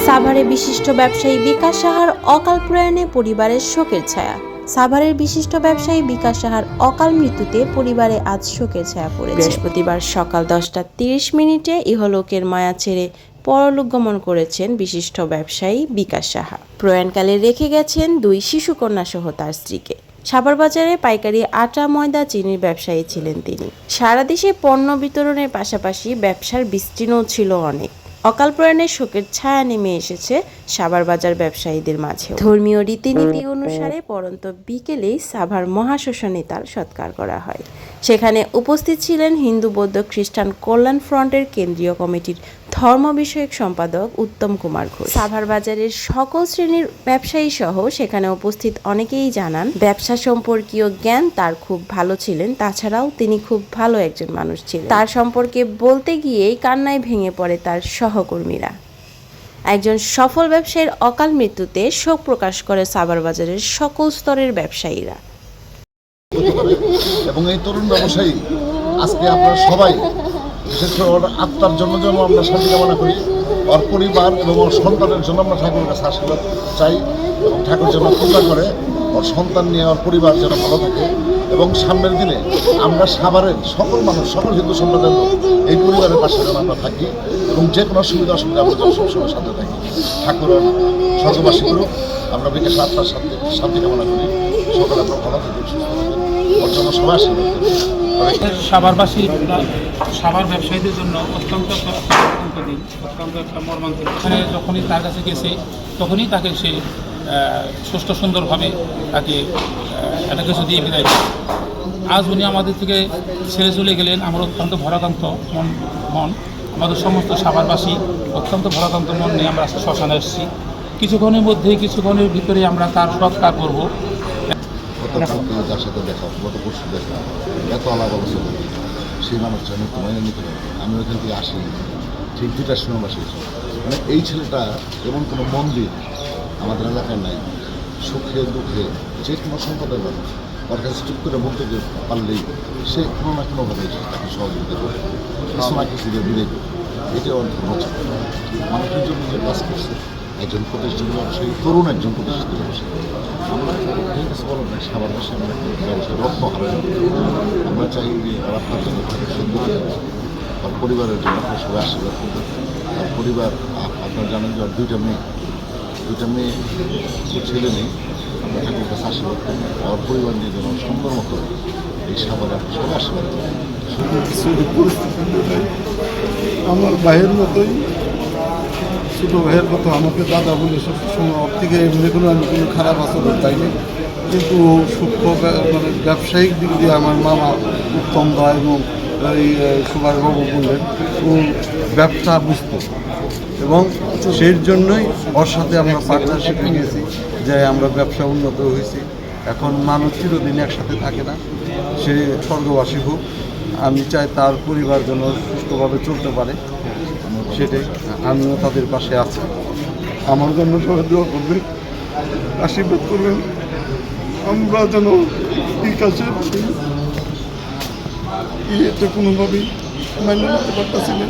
সাভারে বিশিষ্ট ব্যবসায়ী বিকাশ সাহার অকাল প্রয়াণে পরিবারের শোকের ছায়া। সাভারের বিশিষ্ট ব্যবসায়ী বিকাশ সাহার অকাল মৃত্যুতে পরিবারে আজ শোকের ছায়া পড়েছে। বৃহস্পতিবার সকাল 10:30 ইহলোকের মায়া ছেড়ে পরলোক গমন করেছেন বিশিষ্ট ব্যবসায়ী বিকাশ সাহা। প্রয়াণকালে রেখে গেছেন 2 শিশুকন্যা সহ তার স্ত্রীকে। সাভার বাজারে পাইকারি আটা, ময়দা, চিনির ব্যবসায়ী ছিলেন তিনি। সারা দেশে পণ্য বিতরণের পাশাপাশি ব্যবসার বিস্তীর্ণও ছিল অনেক। অকাল প্রয়াণের শোকের ছায়া নেমে এসেছে সাভার বাজার ব্যবসায়ীদের মাঝে। ধর্মীয় রীতিনীতি অনুসারে পরন্ত বিকেলেই সাভার মহাশ্মশানে তার সৎকার করা হয়। সেখানে উপস্থিত ছিলেন হিন্দু, বৌদ্ধ, খ্রিস্টান কল্যাণ ফ্রন্টের কেন্দ্রীয় কমিটির ধর্ম বিষয়ক সম্পাদক উত্তম কুমার ঘোষ। সাভার বাজারের সকল শ্রেণীর ব্যবসায়ী সহ সেখানে উপস্থিত অনেকেই জানান, ব্যবসা সম্পর্কীয় জ্ঞান তার খুব ভালো ছিলেন। তাছাড়াও তিনি খুব ভালো একজন মানুষ ছিলেন। তার সম্পর্কে বলতে গিয়েই কান্নায় ভেঙে পড়ে তার সহকর্মীরা। একজন সফল ব্যবসায়ীর অকাল মৃত্যুতে শোক প্রকাশ করে সাভার বাজারের সকল স্তরের ব্যবসায়ীরা। এবং এই তরুণ ব্যবসায়ী আজকে আপনারা সবাই, বিশেষ করে ওর আত্মার জন্য যেন আমরা শান্তি কামনা করি, ওর পরিবার এবং ওর সন্তানের জন্য আমরা ঠাকুরের কাছে আশীর্বাদ চাই এবং ঠাকুর যেন পূজা করে ওর সন্তান নিয়ে ওর পরিবার যেন ভালো থাকে। এবং সামনের দিনে আমরা সাভারের সকল মানুষ, সকল হিন্দু সম্প্রদায়ের লোক এই পরিবারের পাশে যেন আমরা থাকি এবং যে কোনো অসুবিধা আমরা যেন সবসময় সাথে থাকি। ঠাকুরের স্বর্গবাসী করুক, আমরা বিকাশ আত্মার শান্তি কামনা করি। সকলে আমরা ভালো থাকি, সুস্থ থাকি, ওর জন্য সবাই আশীর্বাদ করি। সাভারবাসী, সাভার ব্যবসায়ীদের জন্য অত্যন্ত দিন, অত্যন্ত একটা মর্মান্তিক। এখানে যখনই তার কাছে গেছে তখনই তাকে সে সুষ্ঠু সুন্দরভাবে তাকে একটা কিছু দিয়ে বিদায় দেয়। আজ উনি আমাদের থেকে ছেড়ে চলে গেলেন। আমরা অত্যন্ত ভারাক্রান্ত মন, আমাদের সমস্ত সাভারবাসী অত্যন্ত ভারাক্রান্ত মন নিয়ে আমরা শ্মশানে এসেছি। কিছুক্ষণের ভিতরে আমরা তার সৎকার করবো। যার সাথে দেখা, গত পরশু দেখা, এত আলাপ আলোচনা, সেই মানুষটা আমি মেনে নিতে পারি। আমি ওইখান থেকে আসি ঠিক 2টার সময় বাসি। মানে এই ছেলেটা এমন কোনো মন্দির আমাদের এলাকায় নাই। সুখে দুঃখে যে কোনো সম্প্রদায়ের মানুষ ওর কাছে চুপ করে বলতে পারলেই সে কোনো না কোনোভাবে তাকে সহযোগিতা করে, কিছু না কিছু দিয়ে বিদায় করে। এটা ওর ধর্ম ছিল। মানুষের জন্য যে কাজ করছে, একজন প্রতিষ্ঠিত ব্যবসায়ী, তরুণ একজন প্রতিষ্ঠিত ব্যবসায়ী। আমরা কিছু বলো না, সাভার বাসী আমরা ব্যবসায় রত্ন হারাই। আমরা চাই যে ওর আপনার জন্য সুন্দর, ওর পরিবারের জন্য আপনার সবাই আশীর্বাদ করবেন। আর পরিবার, আপনারা জানেন যে ওর 2টা মেয়ে ছেলে নেই। আমরা ঠাকুর কাছে আশীর্বাদ করি ওর পরিবার নিয়ে যেন সুন্দর মতো এই সাভারে আপনি সবাই আশীর্বাদ করেন। আমার ভাইয়ের মতোই, ছোটো ভাইয়ের মতো আমাকে দাদা বলে সবসময় ওর থেকে এমনি কোনো আমি কোনো খারাপ আচরণ পাইনি। কিন্তু সূক্ষ্ম মানে ব্যবসায়িক দিক দিয়ে আমার মামা উত্তম দা এবং এই সুভাষবাবু বললেন ও ব্যবসা বুঝত এবং সেই জন্যই ওর সাথে আমরা পার্টনারশিপে গেছি যে আমরা ব্যবসা উন্নত হয়েছি। এখন মানুষ চিরদিন একসাথে থাকে না, সে স্বর্গবাসী হোক। আমি চাই তার পরিবার যেন সুস্থভাবে চলতে পারে, সেটাই। আমিও তাদের পাশে আছি। আমার জন্য সবাই দোয়া করবেন, আশীর্বাদ করবেন। আমরা যেন বিকাশের ইয়েতে কোনোভাবেই মাইনে নিতে পারতেছি না।